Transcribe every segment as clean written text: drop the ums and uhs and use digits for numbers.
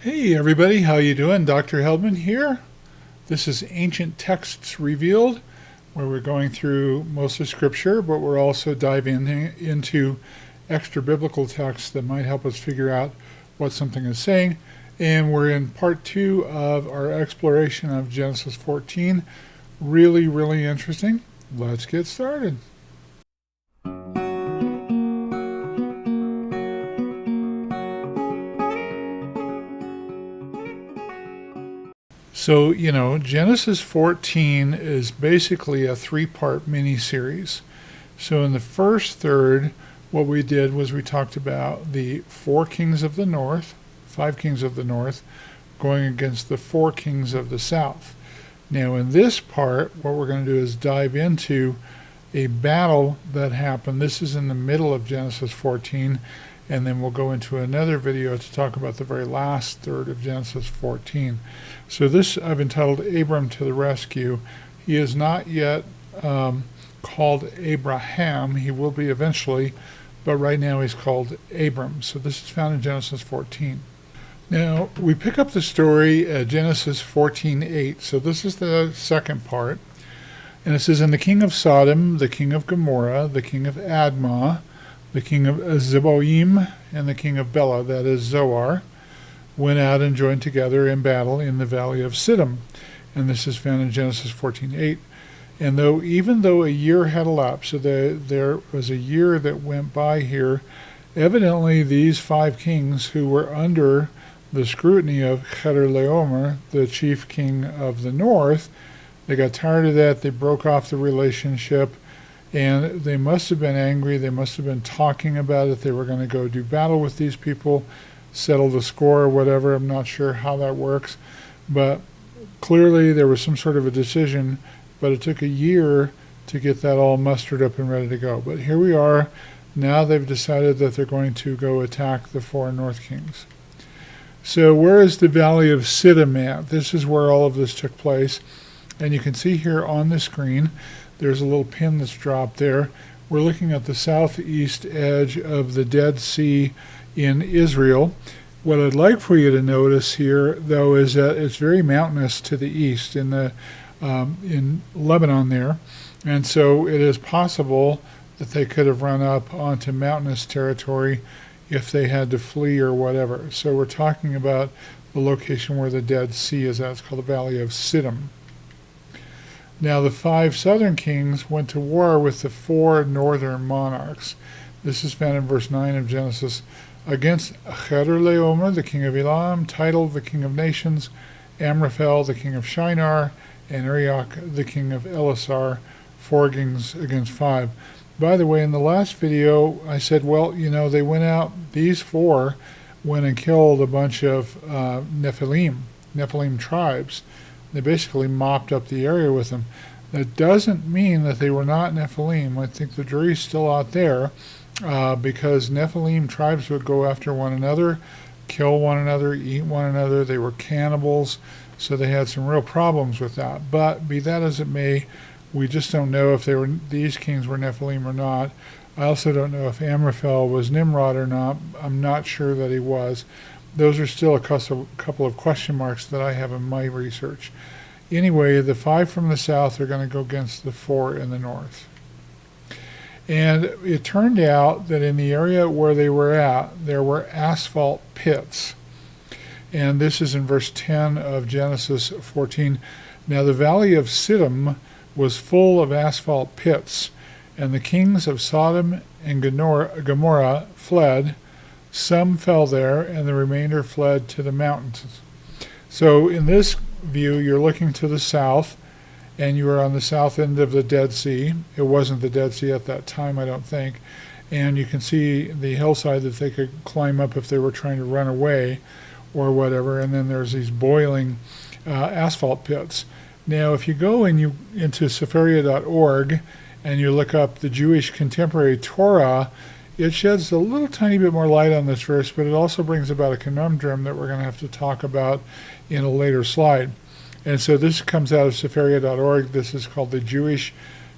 Hey everybody, how you doing? Dr. Heldman here. This is Ancient Texts Revealed, where we're going through mostly scripture, but we're also diving into extra biblical texts that might help us figure out what something is saying. And we're in part 2 of our exploration of Genesis 14. Really interesting. Let's get started. So, Genesis 14 is basically a three-part mini-series. So in the first third, what we did was we talked about the 5 kings of the north, going against the 4 kings of the south. Now in this part, what we're going to do is dive into a battle that happened. This is in the middle of Genesis 14, and then we'll go into another video to talk about the very last third of Genesis 14. So this I've entitled Abram to the Rescue. He is not yet called Abraham. He will be eventually, but right now he's called Abram. So this is found in Genesis 14. Now we pick up the story at Genesis 14:8. So this is the second part. And it says, "And the king of Sodom, the king of Gomorrah, the king of Admah, the king of Zeboim, and the king of Bela," that is Zoar, "went out and joined together in battle in the valley of Siddim." And this is found in Genesis 14:8. And even though a year had elapsed, so there was a year that went by here, evidently these 5 kings who were under the scrutiny of Chedorlaomer, the chief king of the north, they got tired of that. They broke off the relationship. And they must have been angry. They must have been talking about it. They were going to go do battle with these people, settle the score or whatever. I'm not sure how that works. But clearly there was some sort of a decision, but it took a year to get that all mustered up and ready to go. But here we are. Now they've decided that they're going to go attack the 4 north kings. So where is the valley of Siddim at? This is where all of this took place. And you can see here on the screen, there's a little pin that's dropped there. We're looking at the southeast edge of the Dead Sea in Israel. What I'd like for you to notice here, though, is that it's very mountainous to the east in Lebanon there. And so it is possible that they could have run up onto mountainous territory if they had to flee or whatever. So we're talking about the location where the Dead Sea is at. It's called the Valley of Siddim. Now the 5 southern kings went to war with the 4 northern monarchs. This is found in verse 9 of Genesis. Against Chedorlaomer, the king of Elam, Tidal, the king of nations, Amraphel, the king of Shinar, and Arioch, the king of Elasar, 4 kings against 5. By the way, in the last video, I said, well, they went out, these 4 went and killed a bunch of Nephilim tribes. They basically mopped up the area with them. That doesn't mean that they were not Nephilim. I think the jury's still out there because Nephilim tribes would go after one another, kill one another, eat one another. They were cannibals, so they had some real problems with that. But be that as it may, we just don't know if these kings were Nephilim or not. I also don't know if Amraphel was Nimrod or not. I'm not sure that he was. Those are still a couple of question marks that I have in my research. Anyway, the 5 from the south are going to go against the 4 in the north. And it turned out that in the area where they were at, there were asphalt pits. And this is in verse 10 of Genesis 14. Now the valley of Siddim was full of asphalt pits, and the kings of Sodom and Gomorrah fled. Some fell there, and the remainder fled to the mountains. So in this view, you're looking to the south, and you are on the south end of the Dead Sea. It wasn't the Dead Sea at that time, I don't think. And you can see the hillside that they could climb up if they were trying to run away or whatever. And then there's these boiling asphalt pits. Now, if you go into Sefaria.org and you look up the Jewish Contemporary Torah, it sheds a little tiny bit more light on this verse, but it also brings about a conundrum that we're going to have to talk about in a later slide. And so this comes out of Sefaria.org. This is called the Jewish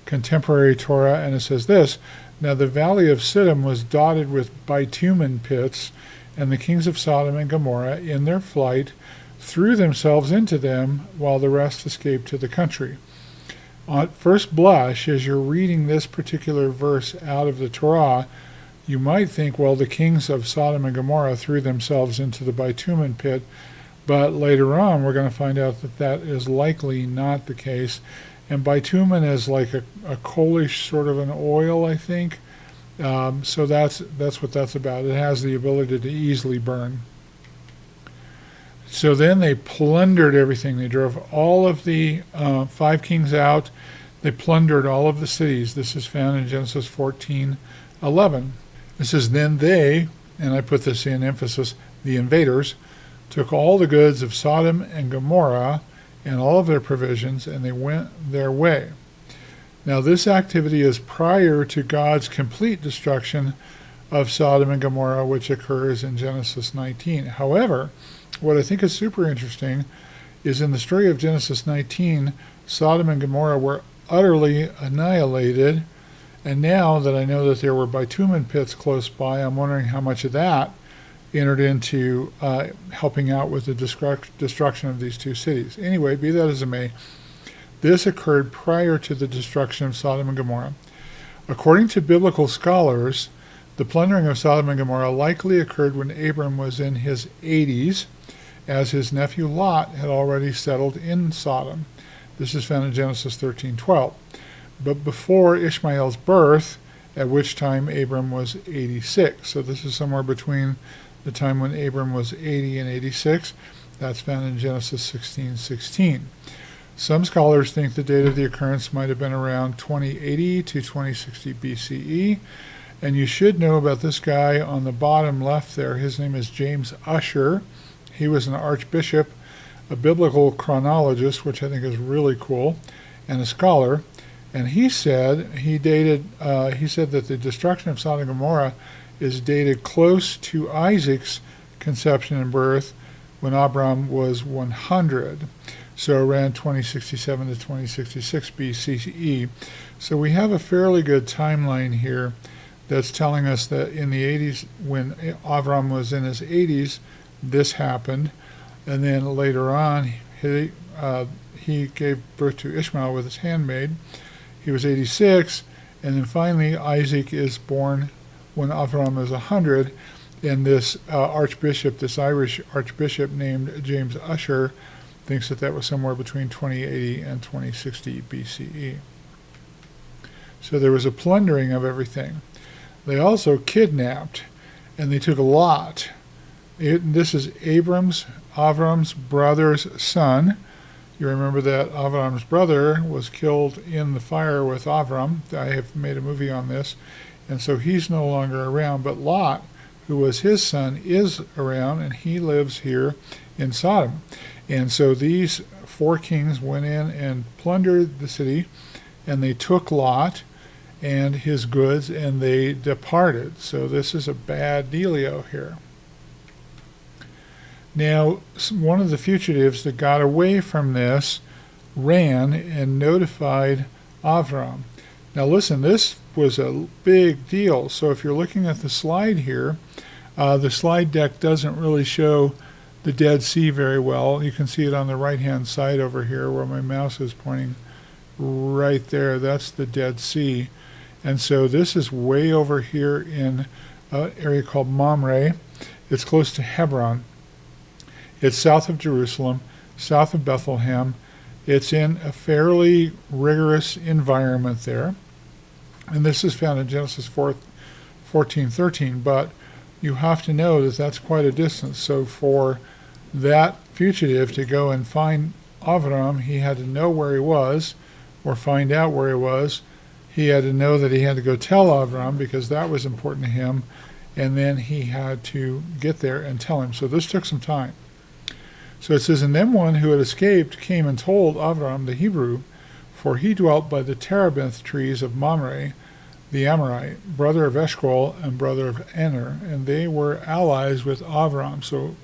Contemporary Torah, and it says this: "Now the valley of Siddim was dotted with bitumen pits, and the kings of Sodom and Gomorrah in their flight threw themselves into them, while the rest escaped to the country. At first blush, as you're reading this particular verse out of the Torah, you might think, well, the kings of Sodom and Gomorrah threw themselves into the bitumen pit, but later on we're going to find out that that is likely not the case. And bitumen is like a coalish sort of an oil, I think. So that's what that's about. It has the ability to easily burn. So then they plundered everything. They drove all of the 5 kings out. They plundered all of the cities. This is found in Genesis 14:11. It says, then they, and I put this in emphasis, the invaders, took all the goods of Sodom and Gomorrah and all of their provisions, and they went their way. Now this activity is prior to God's complete destruction of Sodom and Gomorrah, which occurs in Genesis 19. However, what I think is super interesting is in the story of Genesis 19, Sodom and Gomorrah were utterly annihilated, and now that I know that there were bitumen pits close by, I'm wondering how much of that entered into helping out with the destruction of these 2 cities. Anyway, be that as it may, this occurred prior to the destruction of Sodom and Gomorrah. According to biblical scholars, the plundering of Sodom and Gomorrah likely occurred when Abram was in his 80s, as his nephew Lot had already settled in Sodom. This is found in Genesis 13:12. But before Ishmael's birth, at which time Abram was 86. So this is somewhere between the time when Abram was 80 and 86. That's found in Genesis 16:16. Some scholars think the date of the occurrence might have been around 2080 to 2060 BCE. And you should know about this guy on the bottom left there. His name is James Ussher. He was an archbishop, a biblical chronologist, which I think is really cool, and a scholar. And he said that the destruction of Sodom and Gomorrah is dated close to Isaac's conception and birth, when Abram was 100. So around 2067 to 2066 BCE. So we have a fairly good timeline here that's telling us that in the 80s, when Avram was in his 80s, this happened. And then later on, he gave birth to Ishmael with his handmaid. He was 86. And then finally, Isaac is born when Avram is 100. And this archbishop, this Irish archbishop named James Ussher, thinks that that was somewhere between 2080 and 2060 BCE. So there was a plundering of everything. They also kidnapped, and they took Lot. This is Avram's brother's son. You remember that Avram's brother was killed in the fire with Avram. I have made a movie on this. And so he's no longer around, but Lot, who was his son, is around, and he lives here in Sodom. And so these 4 kings went in and plundered the city, and they took Lot and his goods, and they departed. So this is a bad dealio here. Now, one of the fugitives that got away from this ran and notified Avram. Now listen, this was a big deal. So if you're looking at the slide here, the slide deck doesn't really show the Dead Sea very well. You can see it on the right-hand side over here where my mouse is pointing right there. That's the Dead Sea. And so this is way over here in an area called Mamre. It's close to Hebron. It's south of Jerusalem, south of Bethlehem. It's in a fairly rigorous environment there. And this is found in Genesis 14:13, but you have to know that that's quite a distance. So for that fugitive to go and find Avram, he had to know where he was, or find out where he was. He had to know that he had to go tell Avram, because that was important to him, and then he had to get there and tell him. So this took some time. So it says, and then one who had escaped came and told Avram the Hebrew, for he dwelt by the terebinth trees of Mamre, the Amorite, brother of Eshcol and brother of Aner, and they were allies with Avram. So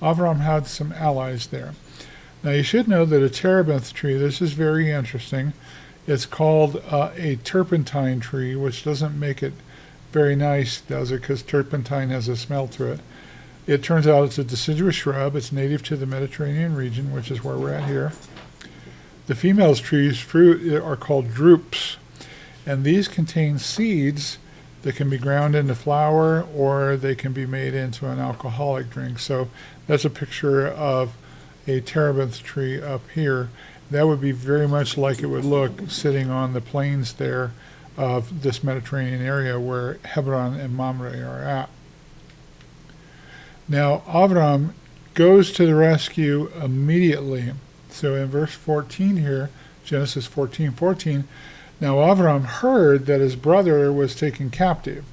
Avram had some allies there. Now you should know that a terebinth tree, this is very interesting, it's called a turpentine tree, which doesn't make it very nice, does it? Because turpentine has a smell to it. It turns out it's a deciduous shrub. It's native to the Mediterranean region, which is where we're at here. The female tree's fruit are called drupes, and these contain seeds that can be ground into flour, or they can be made into an alcoholic drink. So that's a picture of a terebinth tree up here. That would be very much like it would look sitting on the plains there of this Mediterranean area where Hebron and Mamre are at. Now, Avram goes to the rescue immediately. So in verse 14 here, Genesis 14:14, now Avram heard that his brother was taken captive.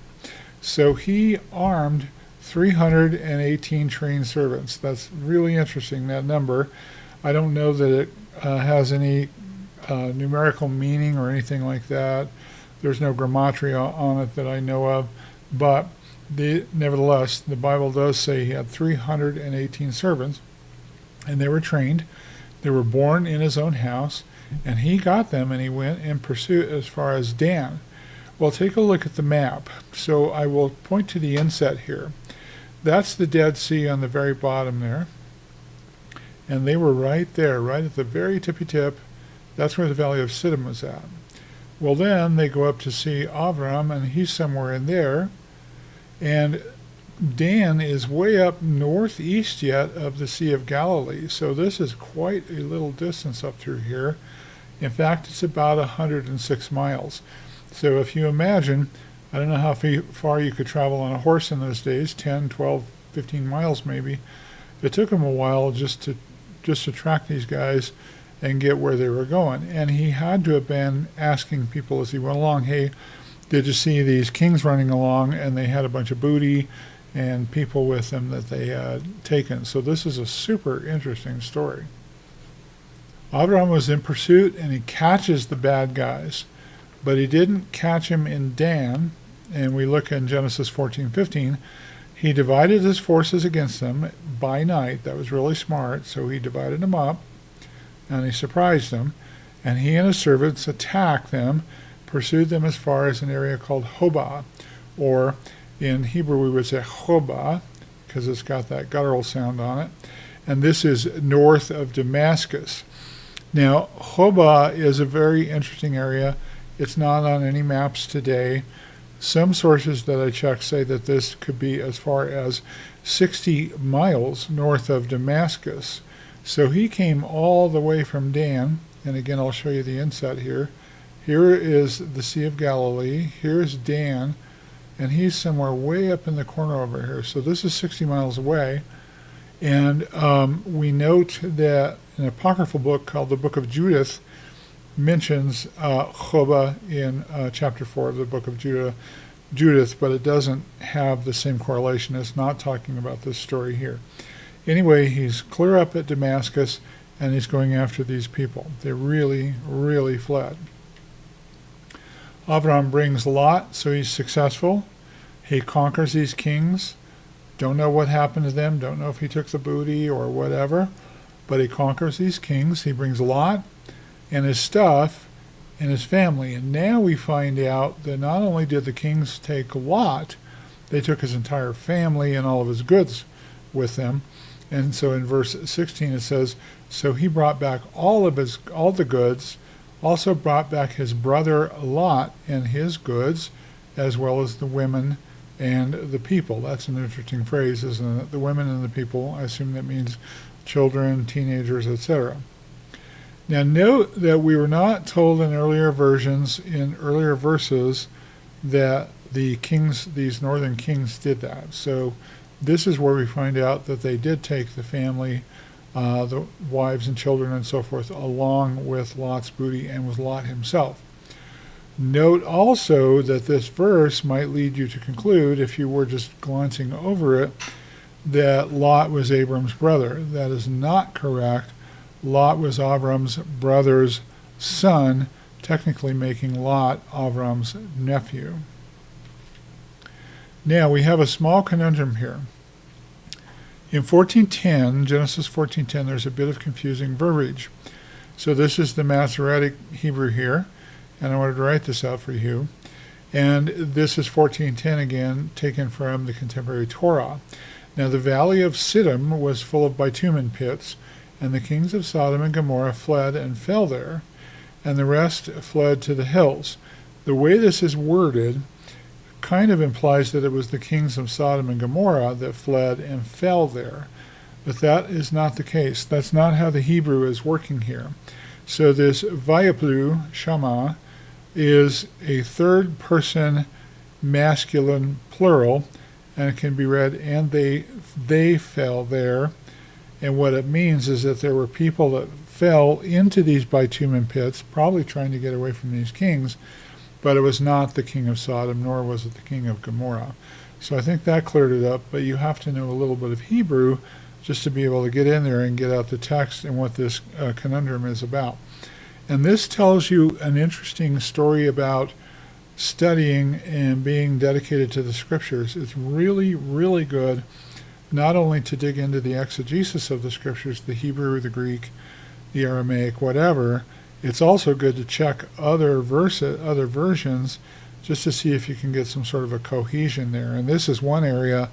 So he armed 318 trained servants. That's really interesting, that number. I don't know that it has any numerical meaning or anything like that. There's no grammatria on it that I know of. But nevertheless, the Bible does say he had 318 servants, and they were trained. They were born in his own house, and he got them, and he went in pursuit as far as Dan. Well, take a look at the map. So I will point to the inset here. That's the Dead Sea on the very bottom there. And they were right there, right at the very tippy tip. That's where the Valley of Siddim was at. Well, then they go up to see Avram, and he's somewhere in there. And Dan is way up northeast yet of the Sea of Galilee. So this is quite a little distance up through here. In fact, it's about 106 miles. So if you imagine, I don't know how far you could travel on a horse in those days, 10, 12, 15 miles maybe. It took him a while just to track these guys and get where they were going. And he had to have been asking people as he went along, hey, did you see these kings running along? And they had a bunch of booty and people with them that they had taken. So this is a super interesting story. Abraham was in pursuit, and he catches the bad guys, but he didn't catch him in Dan. And we look in Genesis 14:15. He divided his forces against them by night. That was really smart. So he divided them up, and he surprised them. And he and his servants attacked them, pursued them as far as an area called Hobah, or in Hebrew we would say Hobah, because it's got that guttural sound on it. And this is north of Damascus. Now, Hobah is a very interesting area. It's not on any maps today. Some sources that I checked say that this could be as far as 60 miles north of Damascus. So he came all the way from Dan, and again I'll show you the inset here. Here is the Sea of Galilee, here's Dan, and he's somewhere way up in the corner over here. So this is 60 miles away, and we note that an apocryphal book called the Book of Judith mentions Hobah in chapter 4 of the book of Judith, but it doesn't have the same correlation. It's not talking about this story here. Anyway, he's clear up at Damascus, and he's going after these people. They really, really fled. Avram brings Lot, so he's successful. He conquers these kings. Don't know what happened to them. Don't know if he took the booty or whatever, but he conquers these kings. He brings Lot and his stuff and his family. And now we find out that not only did the kings take Lot, they took his entire family and all of his goods with them. And so in verse 16 it says, so he brought back all the goods, also brought back his brother Lot and his goods, as well as the women and the people. That's an interesting phrase, isn't it? The women and the people. I assume that means children, teenagers, etc. Now note that we were not told in earlier versions, in earlier verses, that the kings, these northern kings, did that. So this is where we find out that they did take the family, the wives and children and so forth, along with Lot's booty and with Lot himself. Note also that this verse might lead you to conclude, if you were just glancing over it, that Lot was Abram's brother. That is not correct. Lot was Avram's brother's son, technically making Lot Avram's nephew. Now we have a small conundrum here. In 14:10, Genesis 14:10, there's a bit of confusing verbiage. So this is the Masoretic Hebrew here, and I wanted to write this out for you. And this is 14:10 again, taken from the contemporary Torah. Now the valley of Siddim was full of bitumen pits, and the kings of Sodom and Gomorrah fled and fell there, and the rest fled to the hills. The way this is worded kind of implies that it was the kings of Sodom and Gomorrah that fled and fell there. But that is not the case. That's not how the Hebrew is working here. So this vayaplu, shama, is a third person masculine plural, and it can be read, and they fell there. And what it means is that there were people that fell into these bitumen pits, probably trying to get away from these kings, but it was not the king of Sodom, nor was it the king of Gomorrah. So I think that cleared it up, but you have to know a little bit of Hebrew just to be able to get in there and get out the text and what this conundrum is about. And this tells you an interesting story about studying and being dedicated to the scriptures. It's really, really good, not only to dig into the exegesis of the scriptures, the Hebrew, the Greek, the Aramaic, whatever. It's also good to check other versions, just to see if you can get some sort of a cohesion there. And this is one area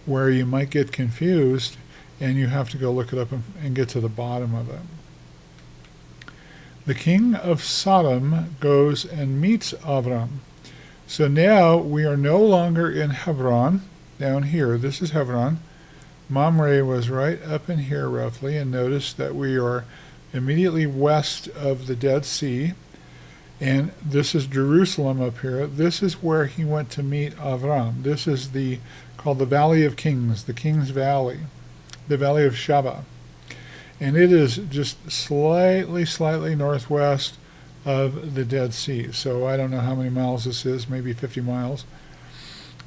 where you might get confused, and you have to go look it up and get to the bottom of it. The king of Sodom goes and meets Avram. So now we are no longer in Hebron, down here. This is Hebron. Mamre was right up in here roughly, and notice that we are immediately west of the Dead Sea. And this is Jerusalem up here. This is where he went to meet Avram. This is called the Valley of Kings, the King's Valley, the Valley of Shaba. And it is just slightly northwest of the Dead Sea. So I don't know how many miles this is, maybe 50 miles.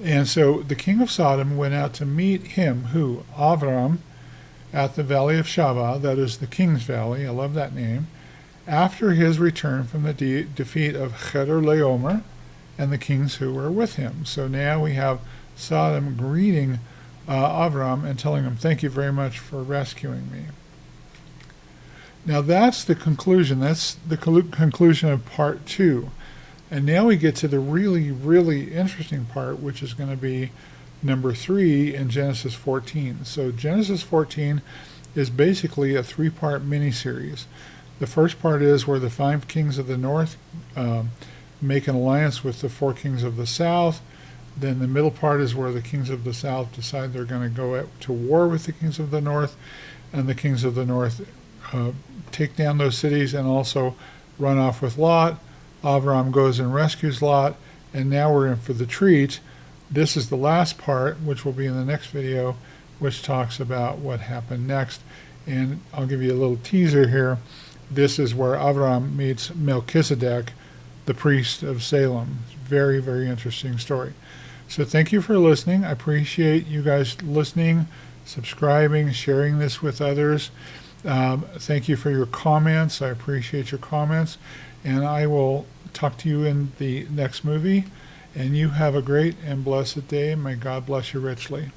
And so the king of Sodom went out to meet him, who? Avram, at the Valley of Shaba, that is the King's Valley, I love that name, after his return from the defeat of Chedorlaomer and the kings who were with him. So now we have Sodom greeting Avram and telling him, thank you very much for rescuing me. Now that's the conclusion. That's the conclusion of part 2. And now we get to the really, really interesting part, which is going to be number 3 in Genesis 14. So Genesis 14 is basically a 3-part mini-series. The first part is where the 5 kings of the north make an alliance with the 4 kings of the south. Then the middle part is where the kings of the south decide they're going to go to war with the kings of the north, and the kings of the north take down those cities and also run off with Lot. Avram goes and rescues Lot, and now we're in for the treat. This is the last part, which will be in the next video, which talks about what happened next. And I'll give you a little teaser here. This is where Avram meets Melchizedek, the priest of Salem. Very, very interesting story. So thank you for listening. I appreciate you guys listening, subscribing, sharing this with others. Thank you for your comments. I appreciate your comments. And I will talk to you in the next movie. And you have a great and blessed day. May God bless you richly.